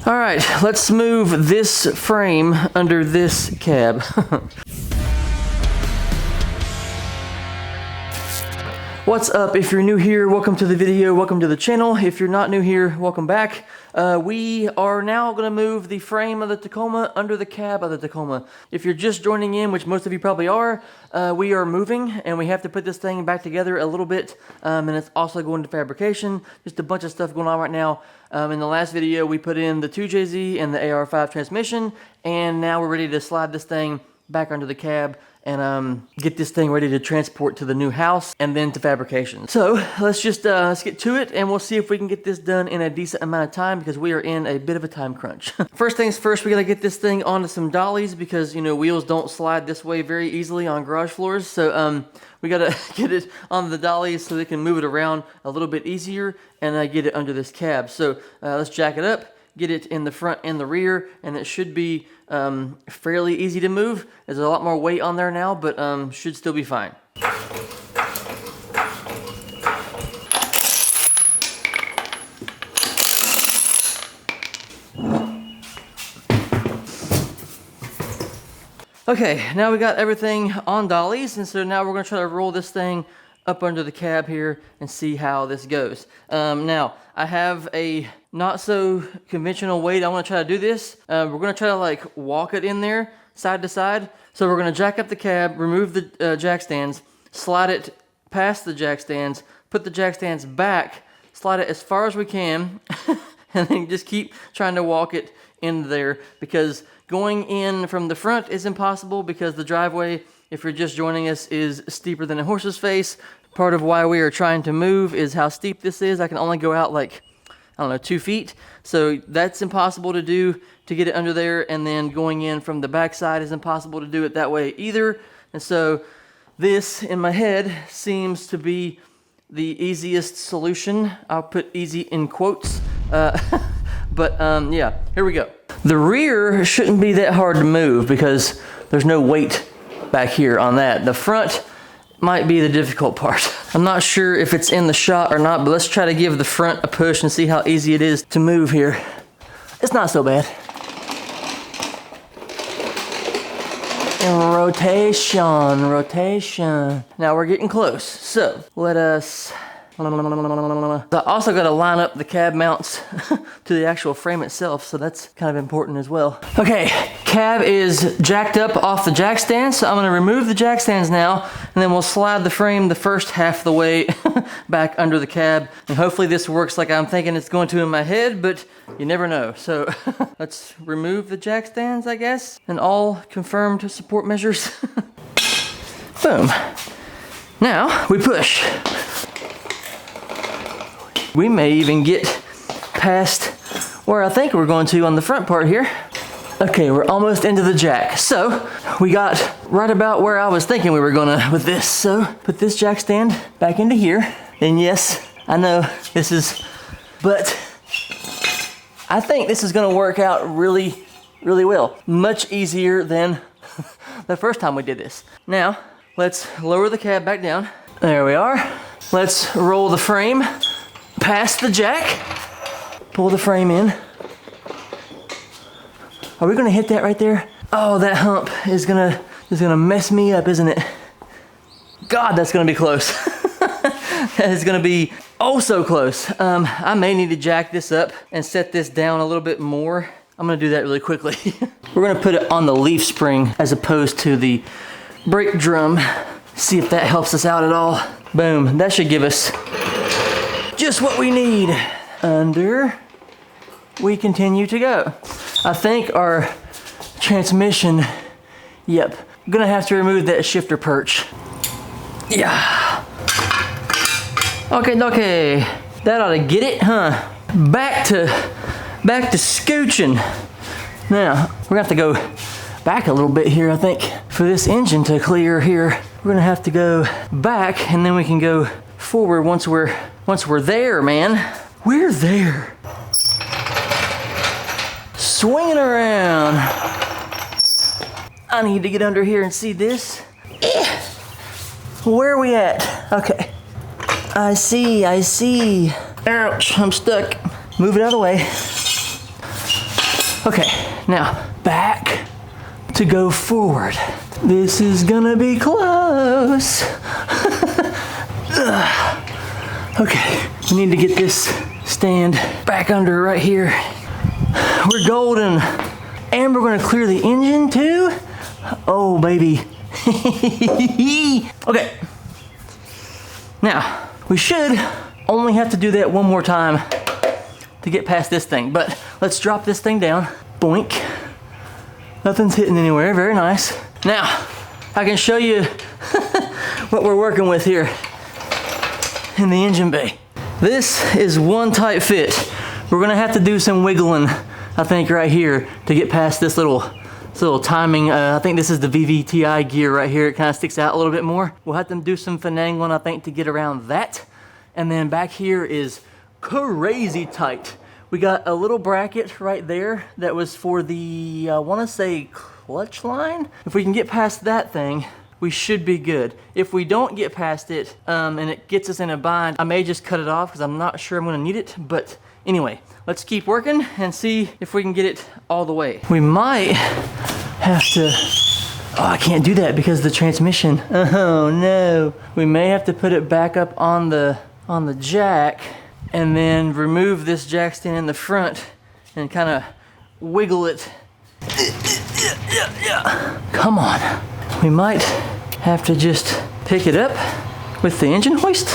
All right, let's move this frame under this cab. What's up? If you're new here, welcome to the video, welcome to the channel. If you're not new here, welcome back. We are now going to move the frame of the Tacoma under the cab of the Tacoma. If you're just joining in, which most of you probably are, we are moving and we have to put this thing back together a little bit, and it's also going to fabrication. Just a bunch of stuff going on right now. In the last video, we put in the 2JZ and the AR5 transmission, and now we're ready to slide this thing back under the cab and get this thing ready to transport to the new house and then to fabrication. So let's just let's get to it, and we'll see if we can get this done in a decent amount of time because we are in a bit of a time crunch. First things first, we gotta get this thing onto some dollies because, you know, wheels don't slide this way very easily on garage floors. So we gotta get it on the dollies so they can move it around a little bit easier and get it under this cab. So let's jack it up, get it in the front and the rear, and it should be fairly easy to move. There's a lot more weight on there now, but should still be fine. Okay, now we got everything on dollies, and so now we're gonna try to roll this thing up under the cab here and see how this goes. Now, I have a not so conventional weight. I want to try to do this. We're going to try to like walk it in there side to side. So we're going to jack up the cab, remove the jack stands, slide it past the jack stands, put the jack stands back, slide it as far as we can, and then just keep trying to walk it in there, because going in from the front is impossible because the driveway, if you're just joining us, is steeper than a horse's face. Part of why we are trying to move is how steep this is. I can only go out like, I don't know, 2 feet. So that's impossible to do to get it under there. And then going in from the backside is impossible to do it that way either. And so this, in my head, seems to be the easiest solution. I'll put easy in quotes. Yeah, here we go. The rear shouldn't be that hard to move because there's no weight back here on that. The front might be the difficult part. I'm not sure if it's in the shot or not, but let's try to give the front a push and see how easy it is to move here. It's not so bad. And rotation. Now we're getting close. So let us, I also got to line up the cab mounts to the actual frame itself, so that's kind of important as well. Okay, cab is jacked up off the jack stands, so I'm going to remove the jack stands now, and then we'll slide the frame the first half of the way back under the cab, and hopefully this works like I'm thinking it's going to in my head, but you never know. So let's remove the jack stands, I guess, and all confirmed support measures. Boom. Now we push. We may even get past where I think we're going to on the front part here. Okay, we're almost into the jack. So we got right about where I was thinking we were gonna with this. So put this jack stand back into here. And yes, I know this is, but I think this is gonna work out really, really well. Much easier than the first time we did this. Now, let's lower the cab back down. There we are. Let's roll the frame past the jack, pull the frame in. Are we gonna hit that right there? Oh, that hump is gonna mess me up, isn't it? God, that's gonna be close. That is gonna be oh so close. I may need to jack this up and set this down a little bit more. I'm gonna do that really quickly. We're gonna put it on the leaf spring as opposed to the brake drum. See if that helps us out at all. Boom, that should give us just what we need. Under, we continue to go. I think our transmission, yep, I'm gonna have to remove that shifter perch. Yeah. Okay. That ought to get it, huh? Back to scooching. Now, we're gonna have to go back a little bit here, I think, for this engine to clear here. We're gonna have to go back and then we can go forward once we're there, man. We're there. Swinging around. I need to get under here and see this. Where are we at? Okay. I see. Ouch, I'm stuck. Move it out of the way. Okay, now back to go forward. This is gonna be close. Okay, we need to get this stand back under right here. We're golden. And we're gonna clear the engine too. Oh, baby. Okay. Now, we should only have to do that one more time to get past this thing, but let's drop this thing down. Boink. Nothing's hitting anywhere, very nice. Now, I can show you what we're working with here in the engine bay. This is one tight fit. We're gonna have to do some wiggling, I think, right here to get past this little timing. I think this is the VVTI gear right here. It kind of sticks out a little bit more. We'll have to do some finagling, I think, to get around that. And then back here is crazy tight. We got a little bracket right there that was for the, I wanna say clutch line. If we can get past that thing, we should be good. If we don't get past it and it gets us in a bind, I may just cut it off because I'm not sure I'm gonna need it. But anyway, let's keep working and see if we can get it all the way. We might have to, oh, I can't do that because of the transmission. Oh no. We may have to put it back up on the jack and then remove this jack stand in the front and kind of wiggle it. Come on. We might have to just pick it up with the engine hoist.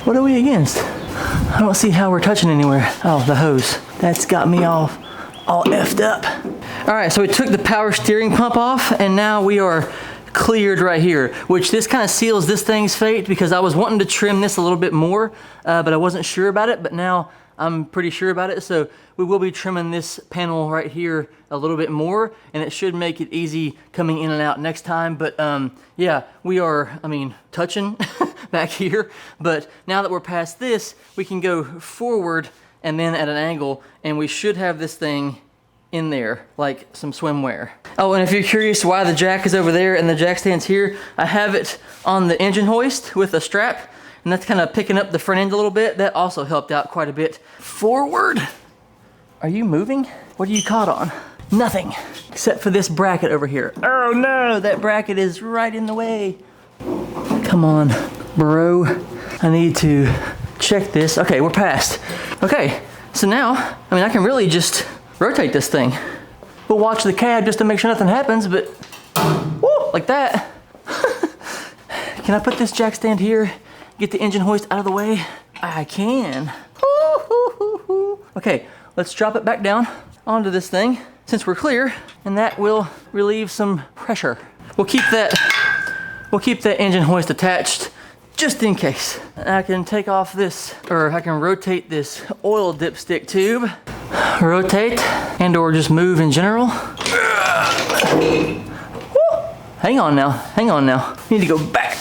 What are we against? I don't see how we're touching anywhere. Oh, the hose. That's got me all effed up. All right, so we took the power steering pump off and now we are cleared right here, which this kind of seals this thing's fate because I was wanting to trim this a little bit more, but I wasn't sure about it, but now I'm pretty sure about it. So we will be trimming this panel right here a little bit more and it should make it easy coming in and out next time. But yeah, we are, touching back here. But now that we're past this, we can go forward and then at an angle and we should have this thing in there like some swimwear. Oh, and if you're curious why the jack is over there and the jack stand's here, I have it on the engine hoist with a strap. And that's kind of picking up the front end a little bit. That also helped out quite a bit. Forward. Are you moving? What are you caught on? Nothing, except for this bracket over here. Oh no, that bracket is right in the way. Come on, bro. I need to check this. Okay, we're past. Okay, so now, I can really just rotate this thing. We'll watch the cab just to make sure nothing happens, but woo, like that. Can I put this jack stand here? Get the engine hoist out of the way? I can. Okay, let's drop it back down onto this thing since we're clear, and that will relieve some pressure. We'll keep that engine hoist attached just in case. I can take off this, or I can rotate this oil dipstick tube. Rotate and or just move in general. Hang on now. Need to go back.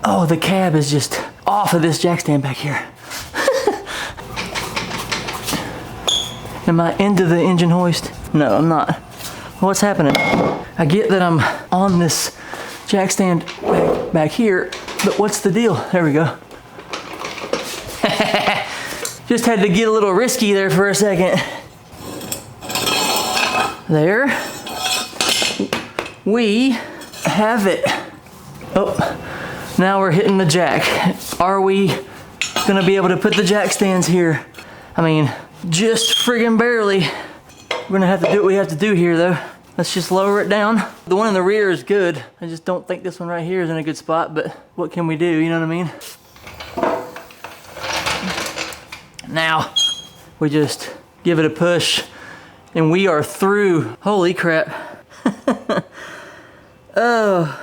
Oh, the cab is just off of this jack stand back here. Am I into the engine hoist? No, I'm not. What's happening? I get that I'm on this jack stand back here, but what's the deal? There we go. Just had to get a little risky there for a second. There. We have it. Oh. Now we're hitting the jack. Are we gonna be able to put the jack stands here? Just friggin' barely. We're gonna have to do what we have to do here though. Let's just lower it down. The one in the rear is good. I just don't think this one right here is in a good spot, but what can we do, you know what I mean? Now, we just give it a push and we are through. Holy crap. Oh.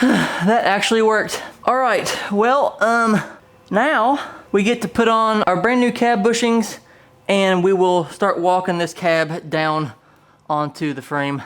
That actually worked. All right, well, now we get to put on our brand new cab bushings and we will start walking this cab down onto the frame.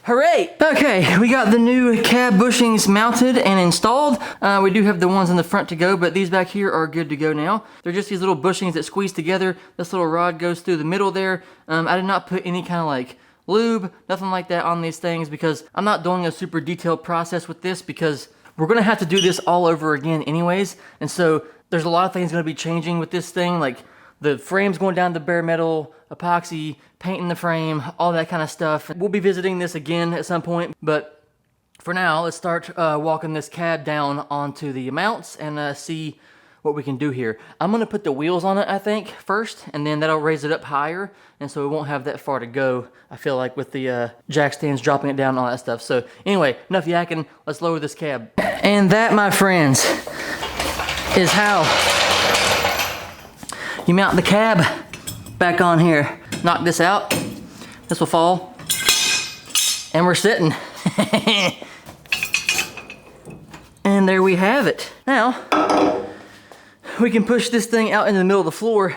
Hooray! Okay, we got the new cab bushings mounted and installed. We do have the ones in the front to go, but these back here are good to go now. They're just these little bushings that squeeze together. This little rod goes through the middle there. I did not put any kind of lube, nothing like that on these things because I'm not doing a super detailed process with this because we're gonna have to do this all over again anyways. And so there's a lot of things gonna be changing with this thing, like the frame's going down to bare metal, epoxy, painting the frame, all that kind of stuff. We'll be visiting this again at some point, but for now, let's start walking this cab down onto the mounts and see what we can do here. I'm gonna put the wheels on it, I think, first, and then that'll raise it up higher, and so we won't have that far to go, I feel like, with the jack stands dropping it down and all that stuff. So anyway, enough yakking, let's lower this cab. And that, my friends, is how you mount the cab back on here. Knock this out, this will fall, and we're sitting. And there we have it. Now, we can push this thing out into the middle of the floor,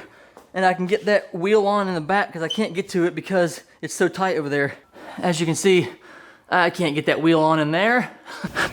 and I can get that wheel on in the back because I can't get to it because it's so tight over there. As you can see, I can't get that wheel on in there.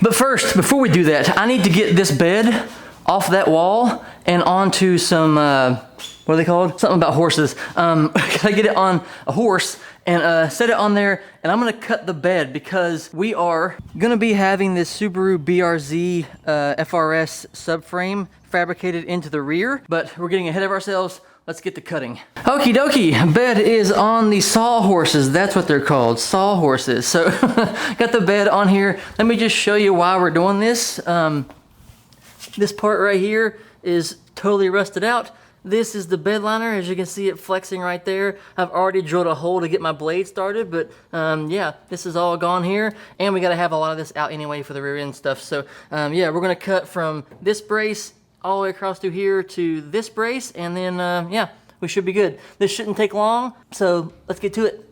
But first, before we do that, I need to get this bed off that wall and onto some, what are they called? Something about horses. I get it on a horse and set it on there, and I'm gonna cut the bed because we are gonna be having this Subaru BRZ FRS subframe fabricated into the rear, but we're getting ahead of ourselves. Let's get to cutting. Okie dokie, bed is on the sawhorses. That's what they're called, sawhorses. So got the bed on here. Let me just show you why we're doing this. This part right here is totally rusted out. This is the bed liner. As you can see it flexing right there. I've already drilled a hole to get my blade started, but yeah, this is all gone here. And we gotta have a lot of this out anyway for the rear end stuff. So yeah, we're gonna cut from this brace all the way across through here to this brace, and then yeah, we should be good. This shouldn't take long, so let's get to it.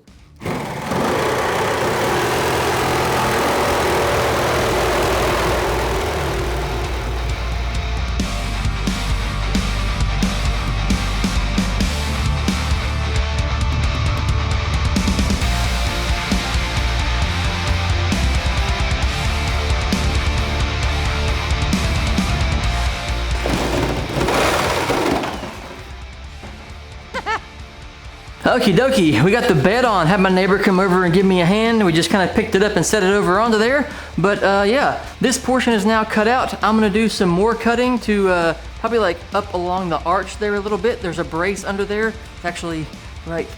Okie dokie, we got the bed on. Had my neighbor come over and give me a hand. We just kind of picked it up and set it over onto there. But yeah, this portion is now cut out. I'm gonna do some more cutting to probably like up along the arch there a little bit. There's a brace under there. It's actually right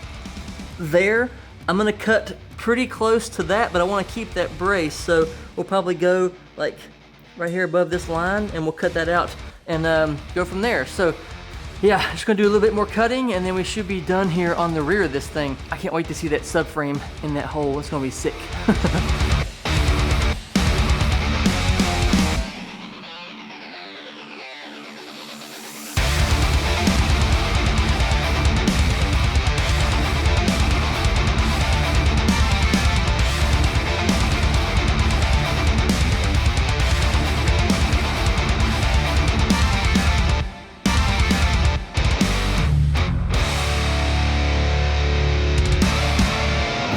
there. I'm gonna cut pretty close to that, but I wanna keep that brace. So we'll probably go like right here above this line, and we'll cut that out and go from there. So yeah, just gonna do a little bit more cutting, and then we should be done here on the rear of this thing. I can't wait to see that subframe in that hole. It's gonna be sick.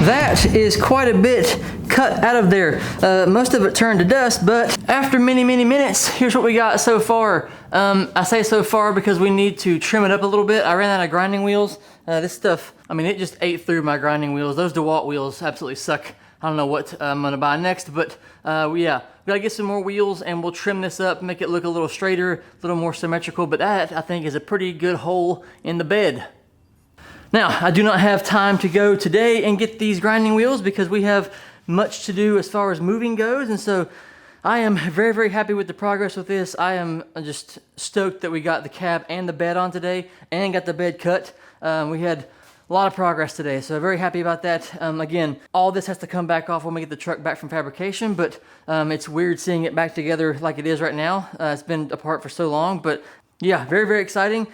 That is quite a bit cut out of there. Most of it turned to dust, but after many minutes, here's what we got so far. I say so far because we need to trim it up a little bit. I ran out of grinding wheels. This stuff, I mean, it just ate through my grinding wheels. Those DeWalt wheels absolutely suck. I don't know what I'm gonna buy next, but yeah, we gotta get some more wheels, and we'll trim this up, make it look a little straighter, a little more symmetrical, but that, I think, is a pretty good hole in the bed. Now, I do not have time to go today and get these grinding wheels because we have much to do as far as moving goes, and so I am very happy with the progress with this. I am just stoked that we got the cab and the bed on today and got the bed cut. We had a lot of progress today, so very happy about that. Again, all this has to come back off when we get the truck back from fabrication, but it's weird seeing it back together like it is right now. It's been apart for so long, but yeah, very exciting.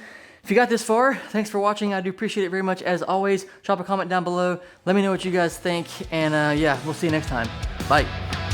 If you got this far, thanks for watching. I do appreciate it very much. As always, drop a comment down below. Let me know what you guys think, and yeah, we'll see you next time. Bye.